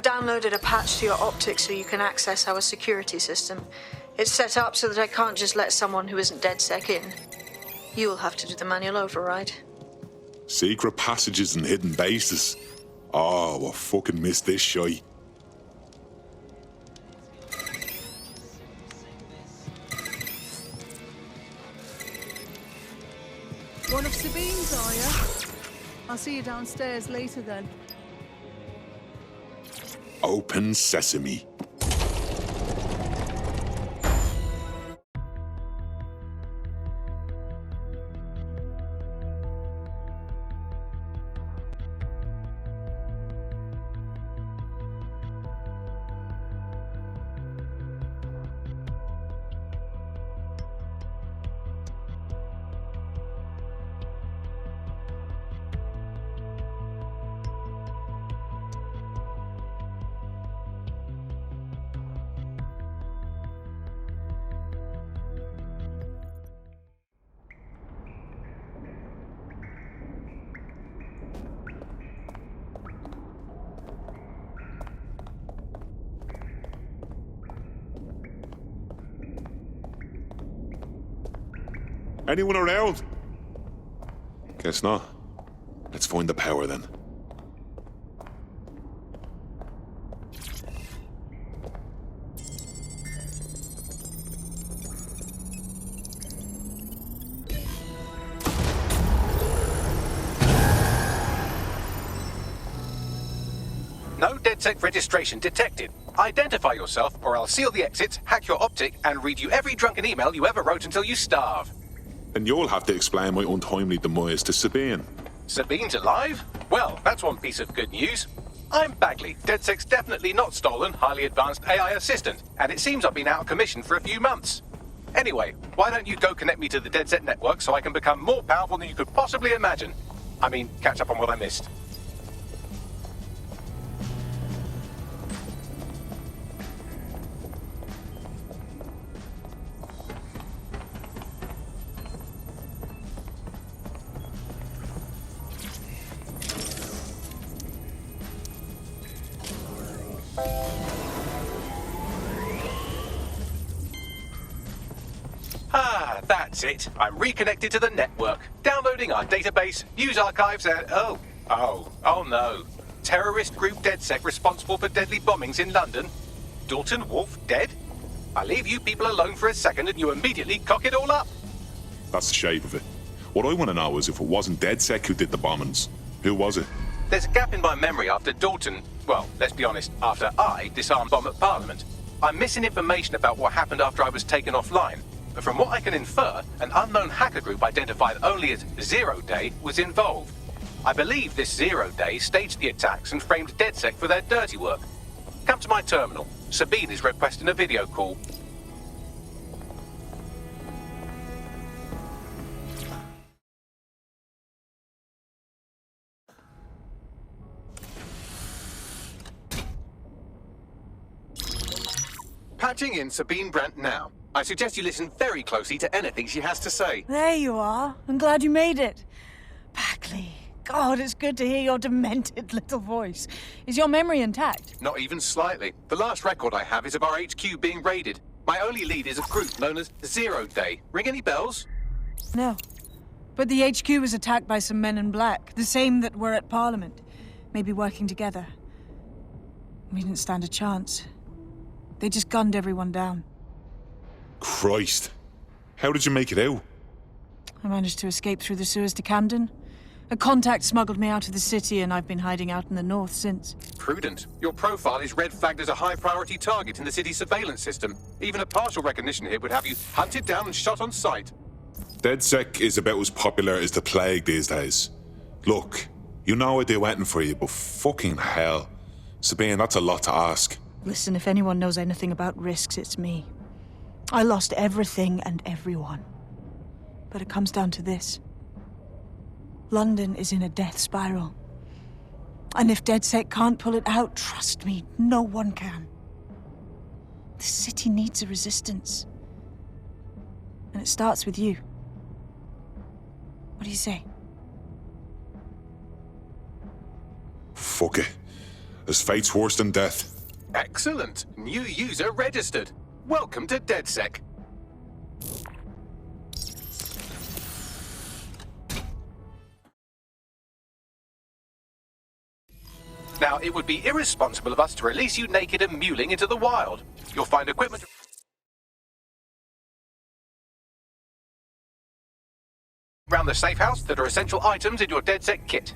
downloaded a patch to your optics so you can access our security system. It's set up so that I can't just let someone who isn't DedSec in. You'll have to do the manual override. Secret passages and hidden bases. Oh, I fucking missed this shite. One of Sabine's, are you? I'll see you downstairs later then. Open sesame. Anyone around? Guess not. Let's find the power then. No DedSec registration detected. Identify yourself or I'll seal the exits, hack your optic, and read you every drunken email you ever wrote until you starve. And you'll have to explain my untimely demise to Sabine. Sabine's alive? Well, that's one piece of good news. I'm Bagley, DedSec's definitely not stolen, highly advanced AI assistant, and it seems I've been out of commission for a few months. Anyway, why don't you go connect me to the DedSec network so I can become more powerful than you could possibly imagine? I mean, catch up on what I missed. That's it. I'm reconnected to the network, downloading our database, news archives, and oh no. Terrorist group DedSec responsible for deadly bombings in London. Dalton Wolf dead? I leave you people alone for a second and you immediately cock it all up. That's the shape of it. What I want to know is if it wasn't DedSec who did the bombings, who was it? There's a gap in my memory after Dalton, well, let's be honest, after I disarmed bomb at Parliament. I'm missing information about what happened after I was taken offline. But from what I can infer, an unknown hacker group identified only as Zero Day was involved. I believe this 0 Day staged the attacks and framed DedSec for their dirty work. Come to my terminal. Sabine is requesting a video call. Patching in Sabine Brandt now. I suggest you listen very closely to anything she has to say. There you are. I'm glad you made it. Bagley. God, it's good to hear your demented little voice. Is your memory intact? Not even slightly. The last record I have is of our HQ being raided. My only lead is a group known as 0 Day. Ring any bells? No. But the HQ was attacked by some men in black, the same that were at Parliament. Maybe working together. We didn't stand a chance. They just gunned everyone down. Christ. How did you make it out? I managed to escape through the sewers to Camden. A contact smuggled me out of the city and I've been hiding out in the north since. Prudent. Your profile is red flagged as a high-priority target in the city's surveillance system. Even a partial recognition hit would have you hunted down and shot on sight. DedSec is about as popular as the plague these days. Look, you know I do anything for you, but fucking hell. Sabine, that's a lot to ask. Listen, if anyone knows anything about risks, it's me. I lost everything and everyone. But it comes down to this. London is in a death spiral. And if DedSec can't pull it out, trust me, no one can. The city needs a resistance. And it starts with you. What do you say? Fuck it. as fate's worse than death. Excellent. New user registered. Welcome to DedSec. Now, it would be irresponsible of us to release you naked and mewling into the wild. You'll find equipment around the safe house that are essential items in your DedSec kit.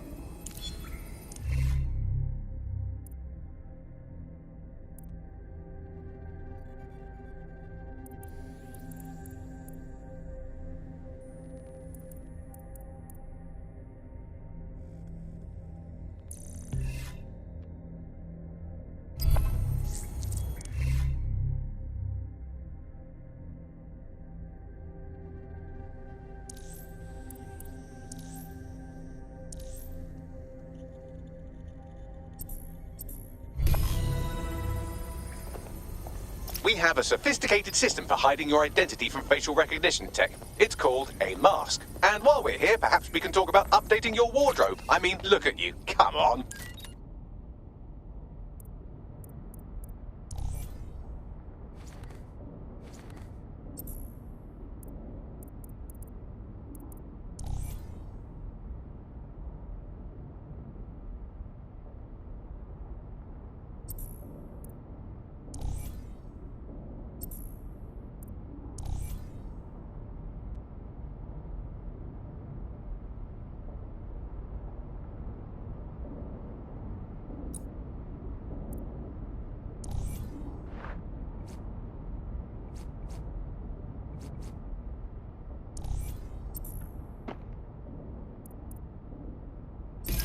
We have a sophisticated system for hiding your identity from facial recognition tech. It's called a mask. And while we're here, perhaps we can talk about updating your wardrobe. I mean, look at you. Come on.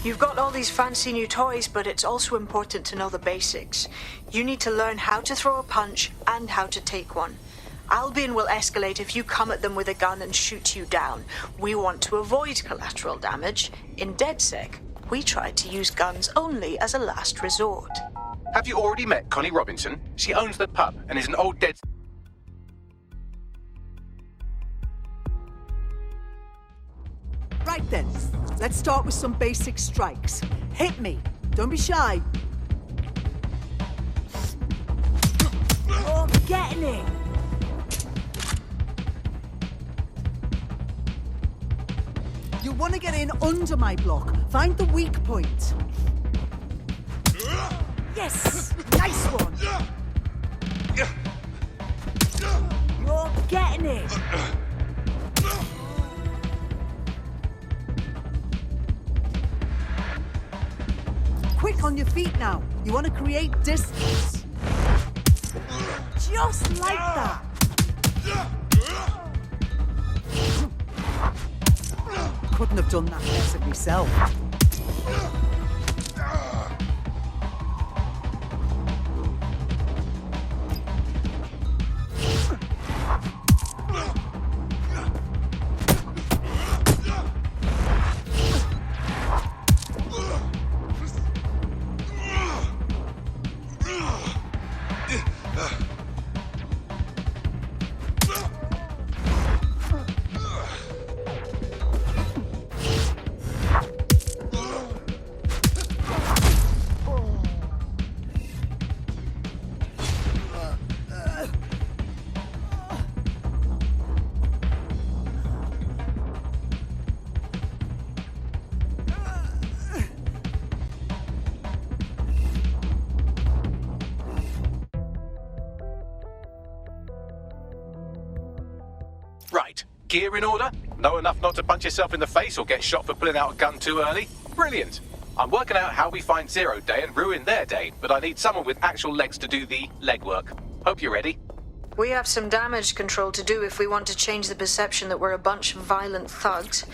You've got all these fancy new toys, but it's also important to know the basics. You need to learn how to throw a punch and how to take one. Albion will escalate if you come at them with a gun and shoot you down. We want to avoid collateral damage. In DedSec, we try to use guns only as a last resort. Have you already met Connie Robinson? She owns the pub and is an old dead... Right then, let's start with some basic strikes. Hit me. Don't be shy. Oh, I'm getting it. You want to get in under my block. Find the weak point. Yes! Nice one! You're getting it! Quick on your feet now. You want to create distance. Just like that. Couldn't have done that better myself. Right. Gear in order? Know enough not to punch yourself in the face or get shot for pulling out a gun too early? Brilliant. I'm working out how we find Zero Day and ruin their day, but I need someone with actual legs to do the legwork. Hope you're ready. We have some damage control to do if we want to change the perception that we're a bunch of violent thugs.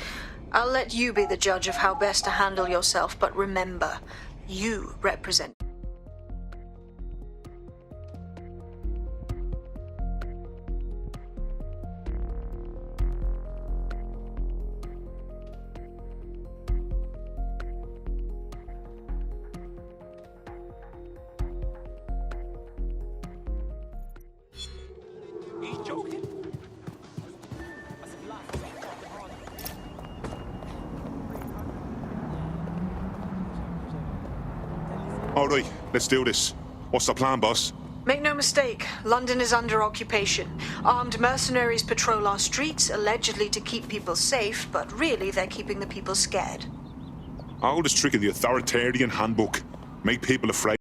I'll let you be the judge of how best to handle yourself, but remember, you represent... All right, let's do this. What's the plan, boss? Make no mistake, London is under occupation. Armed mercenaries patrol our streets, allegedly to keep people safe, but really they're keeping the people scared. Oldest trick of the authoritarian handbook. Make people afraid.